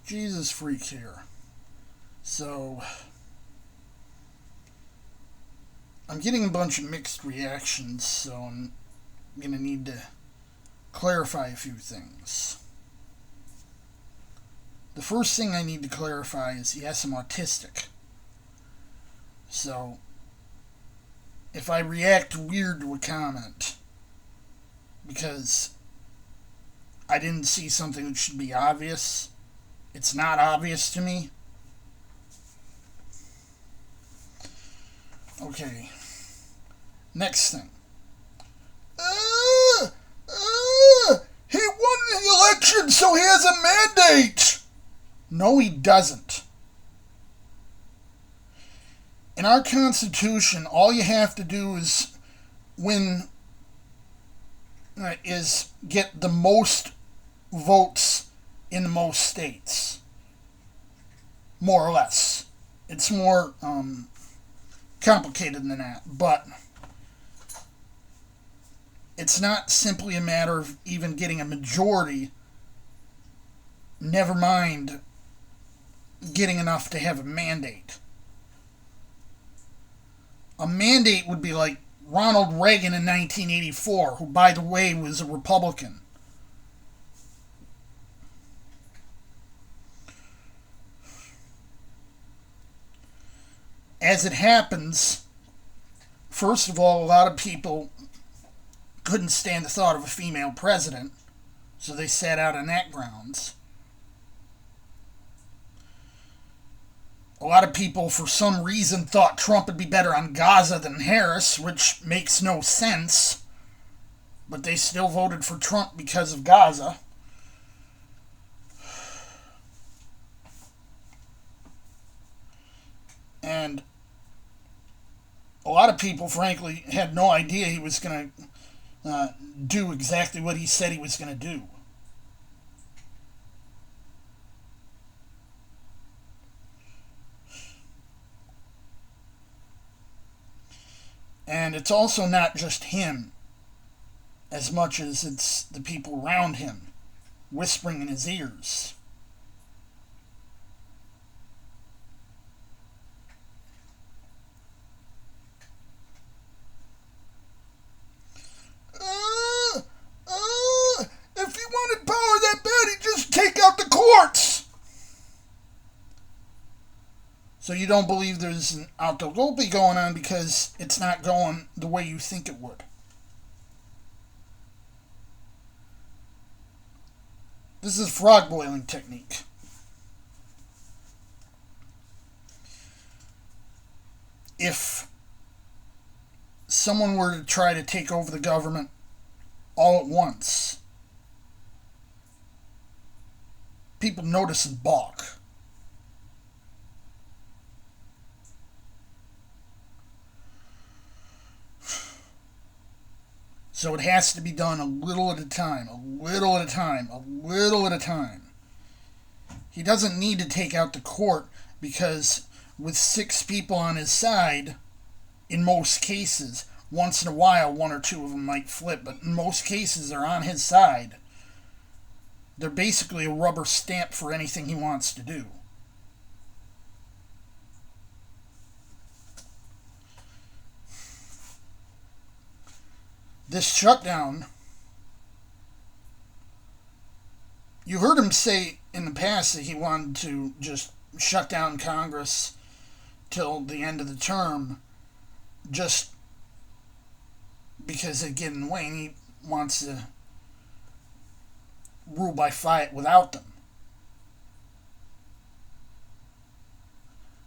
Jesus freak here. So, I'm getting a bunch of mixed reactions, so I'm going to need to clarify a few things. The first thing I need to clarify is, yes, I'm autistic. So, if I react weird to a comment because I didn't see something that should be obvious, it's not obvious to me. Okay. Next thing. He won the election, so he has a mandate. No, he doesn't. In our Constitution, all you have to do is get the most votes in the most states. More or less. It's more complicated than that, but it's not simply a matter of even getting a majority, never mind getting enough to have a mandate. A mandate would be like Ronald Reagan in 1984, who, by the way, was a Republican. As it happens, first of all, a lot of people couldn't stand the thought of a female president, so they sat out on that grounds. A lot of people, for some reason, thought Trump would be better on Gaza than Harris, which makes no sense, but they still voted for Trump because of Gaza. And a lot of people, frankly, had no idea he was going to do exactly what he said he was going to do. And it's also not just him, as much as it's the people around him whispering in his ears. If he wanted power that bad, he'd just take out the courts. So you don't believe there's an autogolpe going on because it's not going the way you think it would. This is frog boiling technique. If someone were to try to take over the government all at once, people notice and balk. So it has to be done a little at a time, a little at a time, a little at a time. He doesn't need to take out the court because with 6 people on his side, in most cases, once in a while 1 or 2 of them might flip, but in most cases they're on his side. They're basically a rubber stamp for anything he wants to do. This shutdown, you heard him say in the past that he wanted to just shut down Congress till the end of the term, just because they get in the way and he wants to rule by fire without them.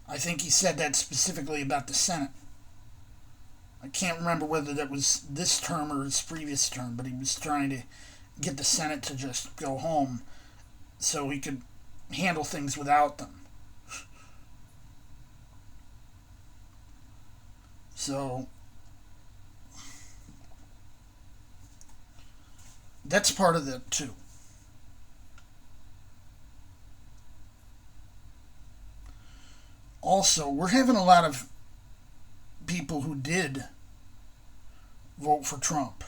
I think he said that specifically about the Senate. I can't remember whether that was this term or his previous term, but he was trying to get the Senate to just go home so he could handle things without them. So that's part of it too. Also, we're having a lot of people who did vote for Trump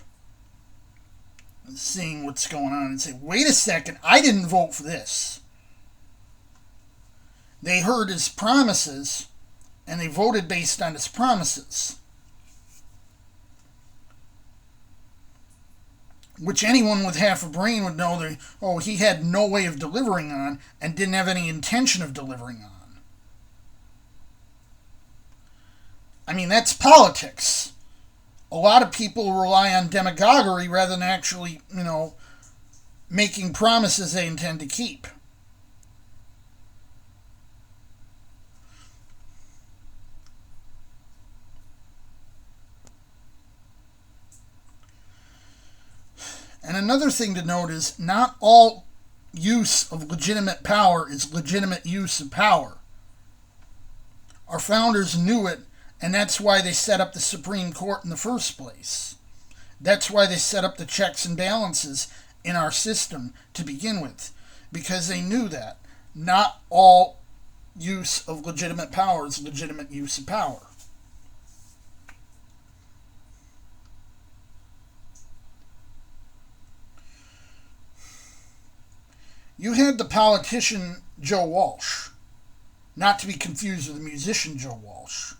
seeing what's going on and say, wait a second, I didn't vote for this. They heard his promises and they voted based on his promises, which anyone with half a brain would know that, oh, he had no way of delivering on and didn't have any intention of delivering on. I mean, that's politics. A lot of people rely on demagoguery rather than actually, making promises they intend to keep. And another thing to note is not all use of legitimate power is legitimate use of power. Our founders knew it, and that's why they set up the Supreme Court in the first place. That's why they set up the checks and balances in our system to begin with, because they knew that not all use of legitimate power is legitimate use of power. You had the politician Joe Walsh, not to be confused with the musician Joe Walsh.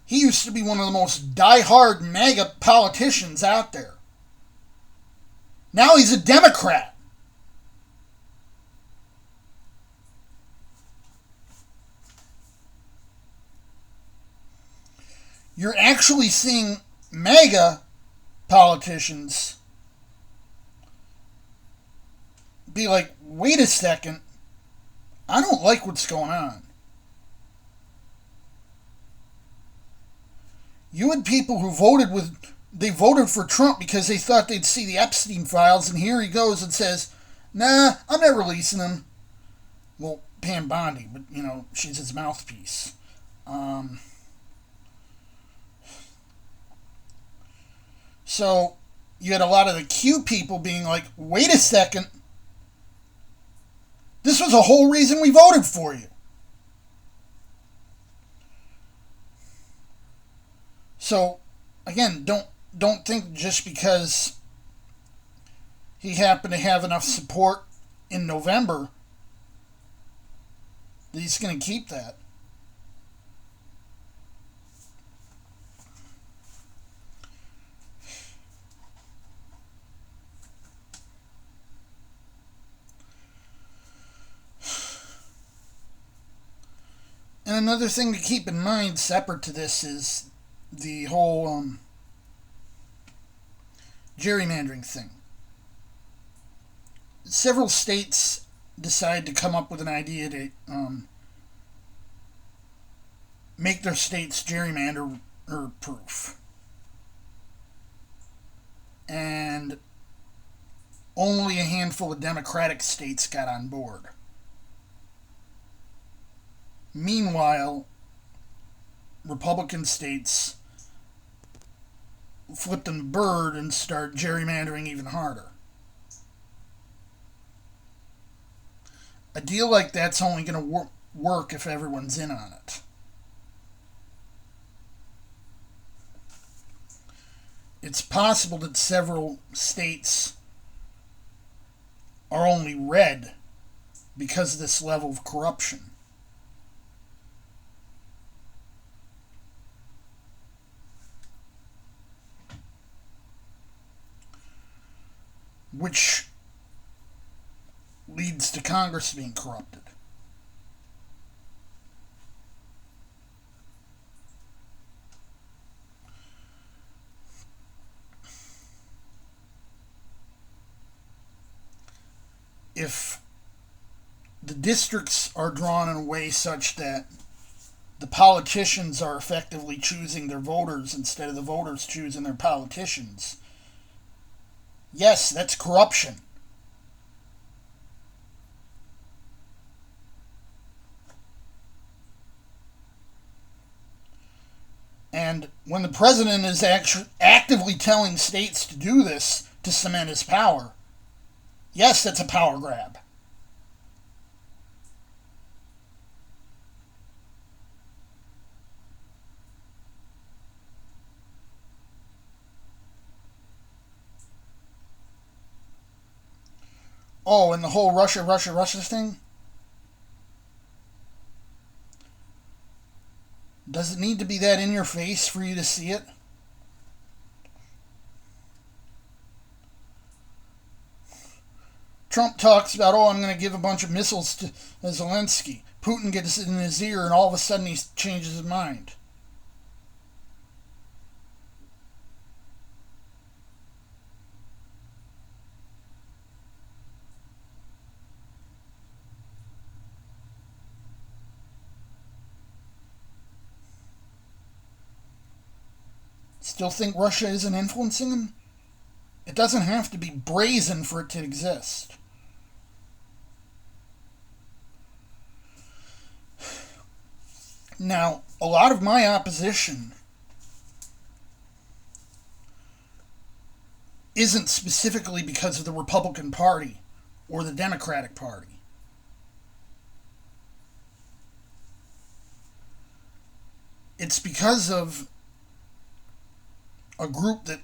He used to be one of the most die-hard MAGA politicians out there. Now he's a Democrat. You're actually seeing MAGA politicians be like, wait a second, I don't like what's going on. You had people who they voted for Trump because they thought they'd see the Epstein files, and here he goes and says, nah, I'm not releasing them. Well, Pam Bondi, but, she's his mouthpiece. So you had a lot of the Q people being like, wait a second, this was the whole reason we voted for you. So, again, don't think just because he happened to have enough support in November that he's going to keep that. And another thing to keep in mind, separate to this, is the whole gerrymandering thing. Several states decide to come up with an idea to make their states gerrymander proof. And only a handful of Democratic states got on board. Meanwhile, Republican states flipped the bird and started gerrymandering even harder. A deal like that's only going to work if everyone's in on it. It's possible that several states are only red because of this level of corruption. Which leads to Congress being corrupted. If the districts are drawn in a way such that the politicians are effectively choosing their voters instead of the voters choosing their politicians, yes, that's corruption. And when the president is actively telling states to do this to cement his power, yes, that's a power grab. Oh, and the whole Russia thing? Does it need to be that in your face for you to see it? Trump talks about, oh, I'm going to give a bunch of missiles to Zelensky. Putin gets it in his ear, and all of a sudden he changes his mind. Still think Russia isn't influencing him? It doesn't have to be brazen for it to exist. Now, a lot of my opposition isn't specifically because of the Republican Party or the Democratic Party. It's because of a group that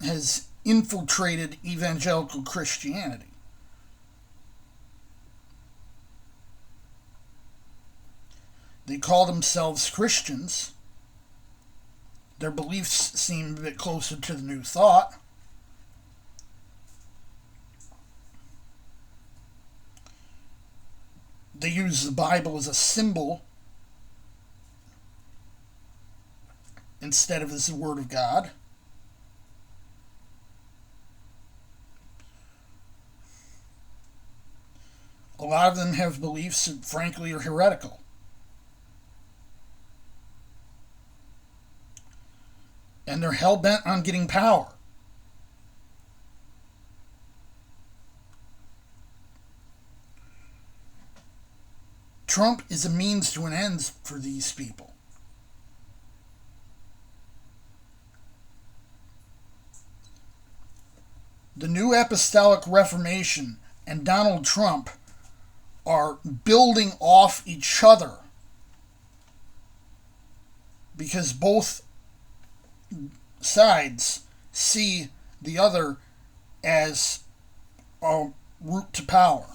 has infiltrated evangelical Christianity. They call themselves Christians. Their beliefs seem a bit closer to the New Thought. They use the Bible as a symbol instead of as the Word of God. A lot of them have beliefs that, frankly, are heretical. And they're hell-bent on getting power. Trump is a means to an end for these people. The New Apostolic Reformation and Donald Trump are building off each other because both sides see the other as a route to power.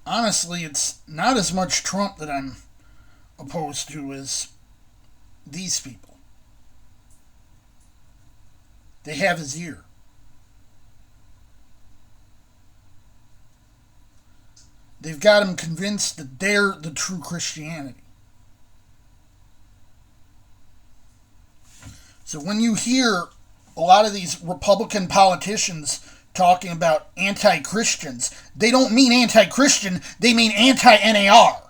Honestly, it's not as much Trump that I'm opposed to as these people. They have his ear. They've got him convinced that they're the true Christianity. So when you hear a lot of these Republican politicians talking about anti-Christians, they don't mean anti-Christian, they mean anti-NAR.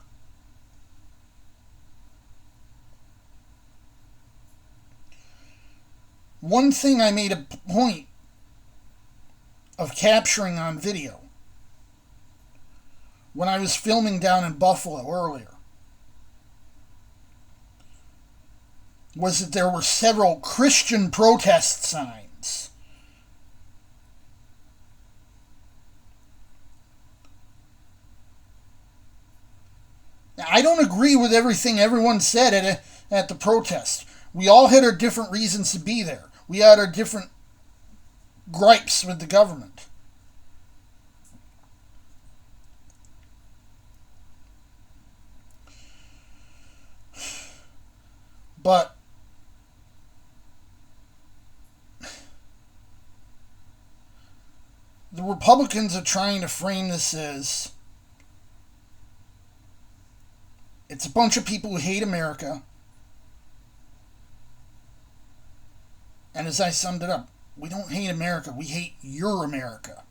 One thing I made a point of capturing on video when I was filming down in Buffalo earlier was that there were several Christian protest signs. Now, I don't agree with everything everyone said at the protest. We all had our different reasons to be there. We had our different gripes with the government. But the Republicans are trying to frame this as it's a bunch of people who hate America. And as I summed it up, we don't hate America, we hate your America.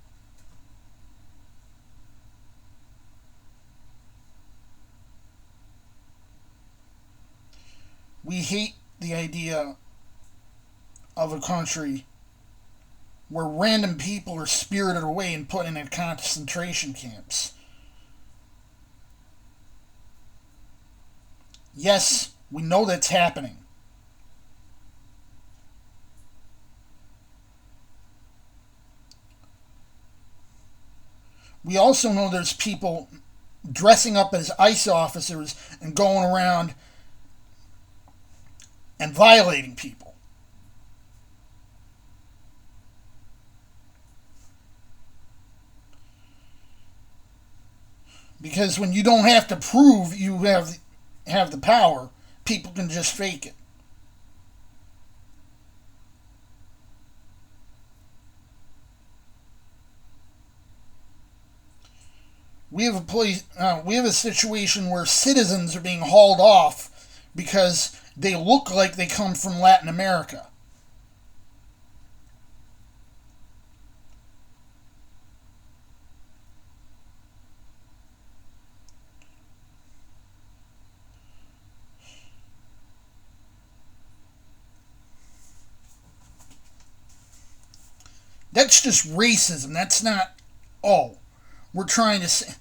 We hate the idea of a country where random people are spirited away and put in concentration camps. Yes, we know that's happening. We also know there's people dressing up as ICE officers and going around and violating people. Because when you don't have to prove you have the power, people can just fake it. We have a situation where citizens are being hauled off because they look like they come from Latin America. That's just racism. That's not, oh, we're trying to say,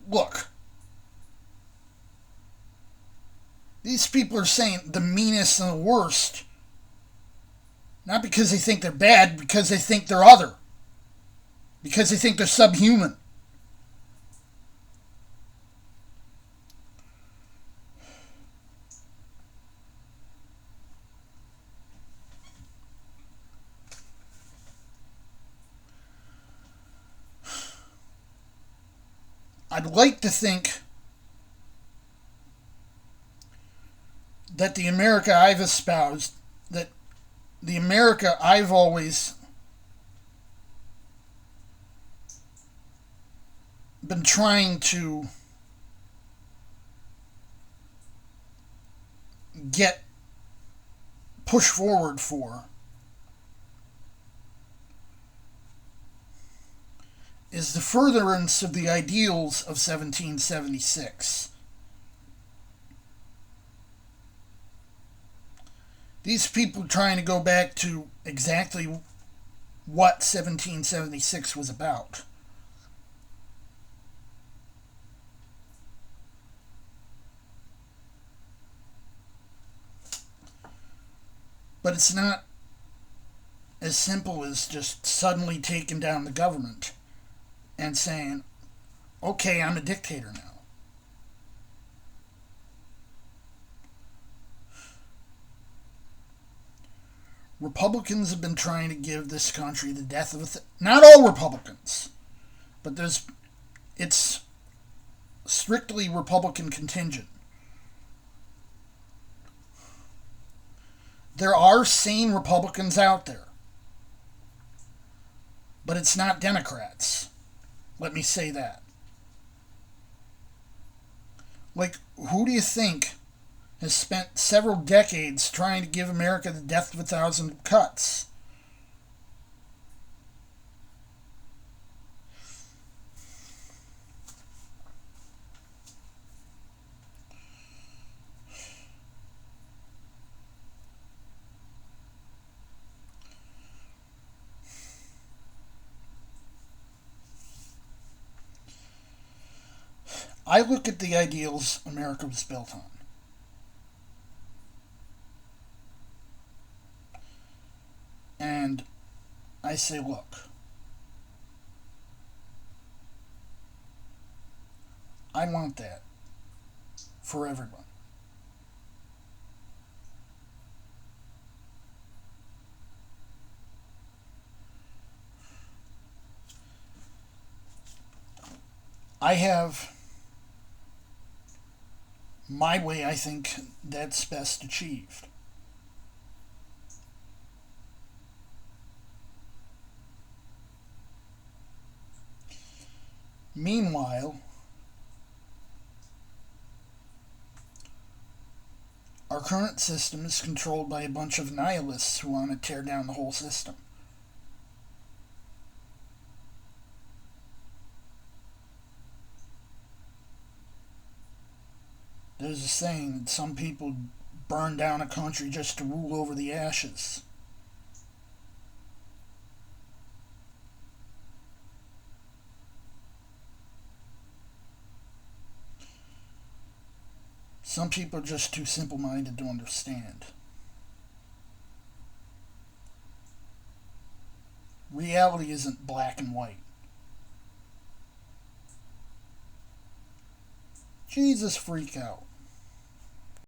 look, these people are saying the meanest and the worst, not because they think they're bad, because they think they're other, because they think they're subhuman. I'd like to think that the America I've espoused, that the America I've always been trying to get push forward for, is the furtherance of the ideals of 1776. These people trying to go back to exactly what 1776 was about. But it's not as simple as just suddenly taking down the government and saying, okay, I'm a dictator now. Republicans have been trying to give this country the death of not all Republicans, but it's strictly Republican contingent. There are sane Republicans out there, but it's not Democrats. Let me say that. Like, who do you think has spent several decades trying to give America the death of 1,000 cuts? I look at the ideals America was built on. And I say, look, I want that for everyone. I have my way. I think that's best achieved. Meanwhile, our current system is controlled by a bunch of nihilists who want to tear down the whole system. There's a saying that some people burn down a country just to rule over the ashes. Some people are just too simple-minded to understand. Reality isn't black and white. Jesus freak out.